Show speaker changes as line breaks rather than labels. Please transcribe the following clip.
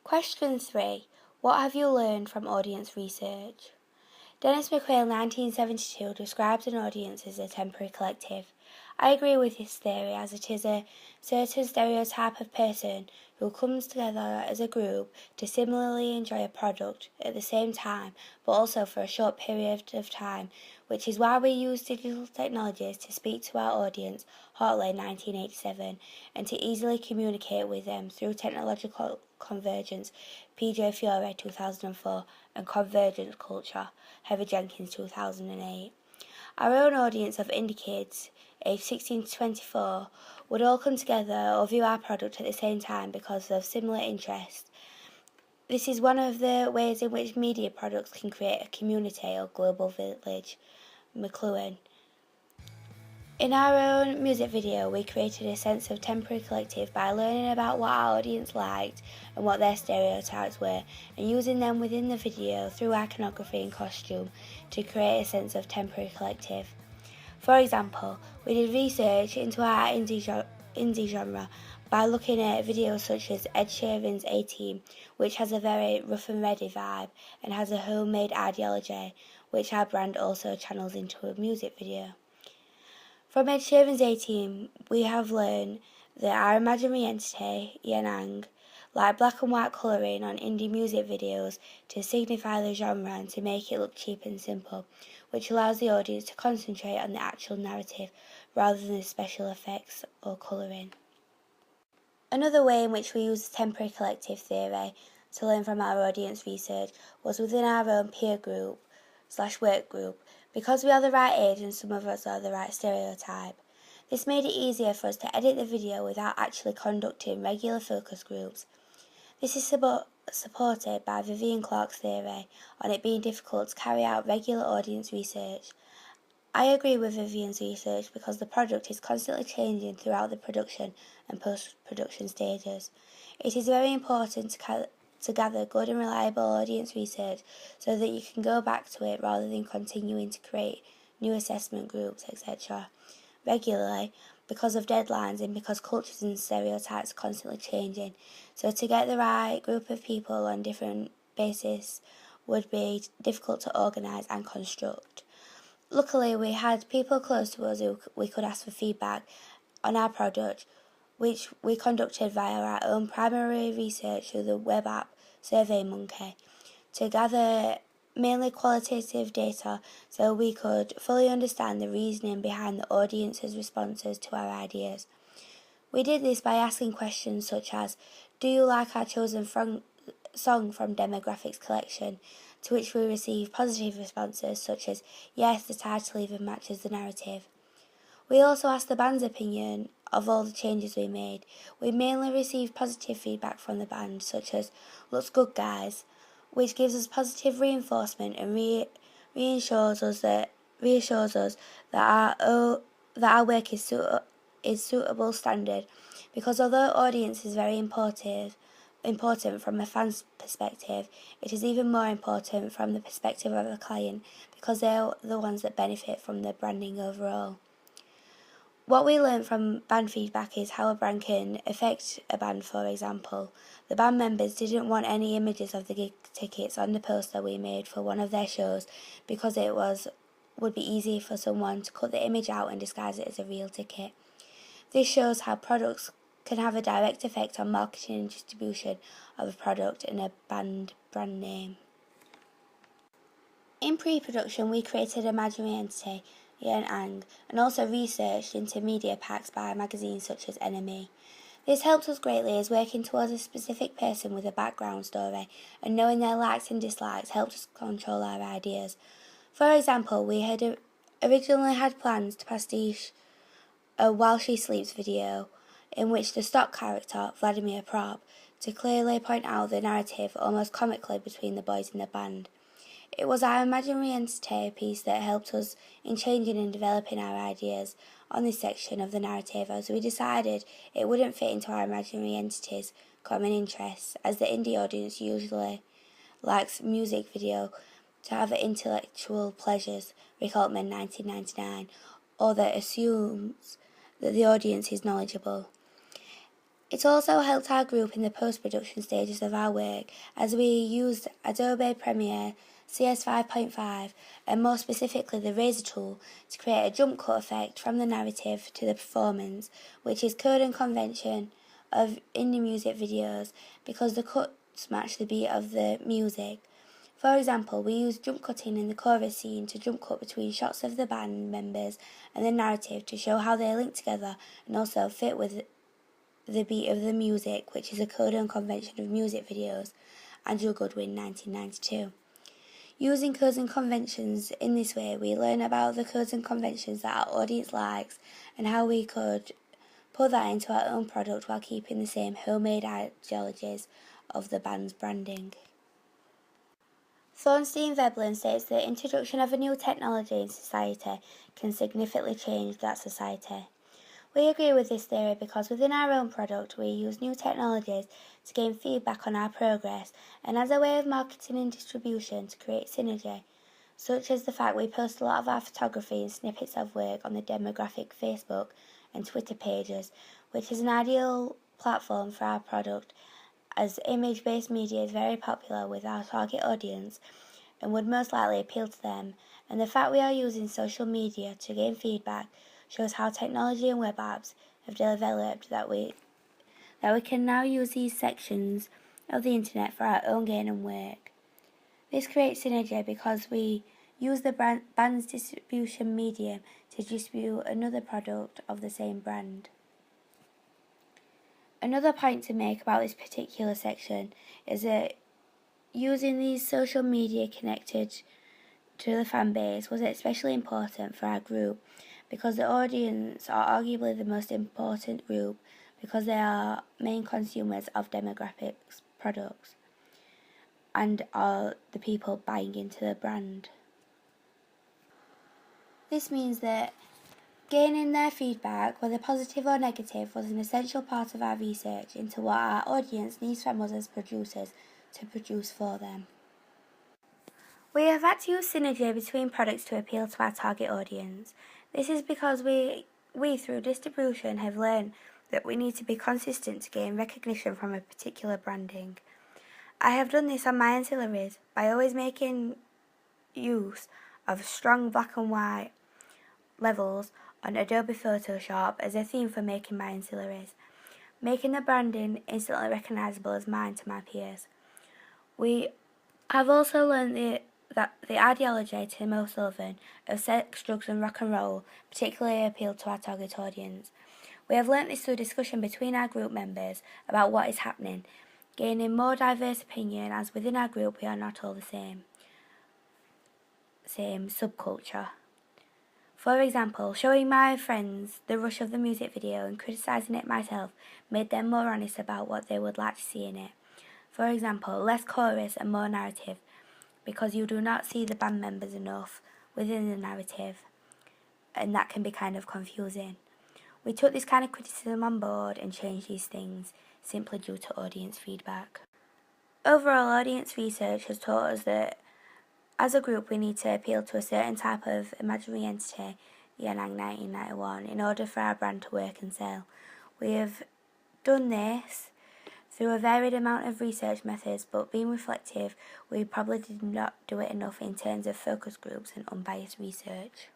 Question 3. What have you learned from audience research? Dennis McQuail, 1972, describes an audience as a temporary collective. I agree with this theory, as it is a certain stereotype of person who comes together as a group to similarly enjoy a product at the same time, but also for a short period of time, which is why we use digital technologies to speak to our audience, Hartley, 1987, and to easily communicate with them through technological convergence, PJ Fiore, 2004, and convergence culture, Heather Jenkins, 2008. Our own audience of indie kids, aged 16 to 24, would all come together or view our product at the same time because of similar interests. This is one of the ways in which media products can create a community or global village. McLuhan. In our own music video, we created a sense of temporary collective by learning about what our audience liked and what their stereotypes were, and using them within the video through iconography and costume to create a sense of temporary collective. For example, we did research into our indie genre by looking at videos such as Ed Sheeran's A-Team, which has a very rough and ready vibe and has a homemade ideology, which our brand also channels into a music video. From Ed Sheeran's A-Team, we have learned that our imaginary entity, Yenang, like black and white colouring on indie music videos to signify the genre and to make it look cheap and simple, which allows the audience to concentrate on the actual narrative rather than the special effects or colouring. Another way in which we use the temporary collective theory to learn from our audience research was within our own peer group / work group, because we are the right age and some of us are the right stereotype. This made it easier for us to edit the video without actually conducting regular focus groups. This is supported by Vivian Clark's theory on it being difficult to carry out regular audience research. I agree with Vivian's research because the product is constantly changing throughout the production and post-production stages. It is very important to gather good and reliable audience research so that you can go back to it rather than continuing to create new assessment groups, etc. regularly because of deadlines and because cultures and stereotypes are constantly changing. So to get the right group of people on different bases would be difficult to organise and construct. Luckily, we had people close to us who we could ask for feedback on our product, which we conducted via our own primary research through the web app SurveyMonkey to gather mainly qualitative data so we could fully understand the reasoning behind the audience's responses to our ideas. We did this by asking questions such as, do you like our chosen song from Demographics collection? To which we received positive responses such as, yes, the title even matches the narrative. We also asked the band's opinion of all the changes we made. We mainly received positive feedback from the band, such as, looks good guys, which gives us positive reinforcement and reassures us that our work is suitable standard, because although audience is very important from a fan's perspective, it is even more important from the perspective of a client because they are the ones that benefit from the branding overall. What we learned from band feedback is how a brand can affect a band. For example, the band members didn't want any images of the gig tickets on the poster we made for one of their shows because it would be easy for someone to cut the image out and disguise it as a real ticket. This shows how products can have a direct effect on marketing and distribution of a product and a brand name. In pre-production, we created a imaginary entity, Yang, and also researched into media packs by magazines such as NME. This helped us greatly as working towards a specific person with a background story and knowing their likes and dislikes helped us control our ideas. For example, we had originally had plans to pastiche a While She Sleeps video in which the stock character, Vladimir Prop, to clearly point out the narrative almost comically between the boys in the band. It was our imaginary entity piece that helped us in changing and developing our ideas on this section of the narrative, as we decided it wouldn't fit into our imaginary entity's common interests, as the indie audience usually likes music video to have intellectual pleasures, recall Men 1999, or that assumes that the audience is knowledgeable. It also helped our group in the post-production stages of our work, as we used Adobe Premiere, CS 5.5, and more specifically the Razor tool to create a jump cut effect from the narrative to the performance, which is code and convention of indie music videos because the cuts match the beat of the music. For example, we used jump cutting in the chorus scene to jump cut between shots of the band members and the narrative to show how they link together and also fit with the beat of the music, which is a code and convention of music videos. Andrew Goodwin, 1992. Using codes and conventions in this way, we learn about the codes and conventions that our audience likes and how we could put that into our own product while keeping the same homemade ideologies of the band's branding. Thornstein Veblen states that the introduction of a new technology in society can significantly change that society. We agree with this theory because within our own product we use new technologies to gain feedback on our progress and as a way of marketing and distribution to create synergy, such as the fact we post a lot of our photography and snippets of work on the demographic Facebook and Twitter pages, which is an ideal platform for our product as image-based media is very popular with our target audience and would most likely appeal to them, and the fact we are using social media to gain feedback shows how technology and web apps have developed that we can now use these sections of the internet for our own gain and work. This creates synergy because we use the band's distribution medium to distribute another product of the same brand. Another point to make about this particular section is that using these social media connected to the fan base was especially important for our group because the audience are arguably the most important group because they are main consumers of demographics products and are the people buying into the brand. This means that gaining their feedback, whether positive or negative, was an essential part of our research into what our audience needs from us as producers to produce for them. We have had to use synergy between products to appeal to our target audience. This is because we through distribution have learned that we need to be consistent to gain recognition from a particular branding. I have done this on my ancillaries by always making use of strong black and white levels on Adobe Photoshop as a theme for making my ancillaries, making the branding instantly recognisable as mine to my peers. We have also learned that the ideology to Tim O'Sullivan of sex, drugs and rock and roll particularly appealed to our target audience. We have learnt this through discussion between our group members about what is happening, gaining more diverse opinion as within our group we are not all the same subculture. For example, showing my friends the rush of the music video and criticising it myself made them more honest about what they would like to see in it. For example, less chorus and more narrative, because you do not see the band members enough within the narrative, and that can be kind of confusing. We took this kind of criticism on board and changed these things simply due to audience feedback. Overall, audience research has taught us that as a group we need to appeal to a certain type of imaginary entity, Yanang 1991, in order for our brand to work and sell. We have done this through a varied amount of research methods, but being reflective, we probably did not do it enough in terms of focus groups and unbiased research.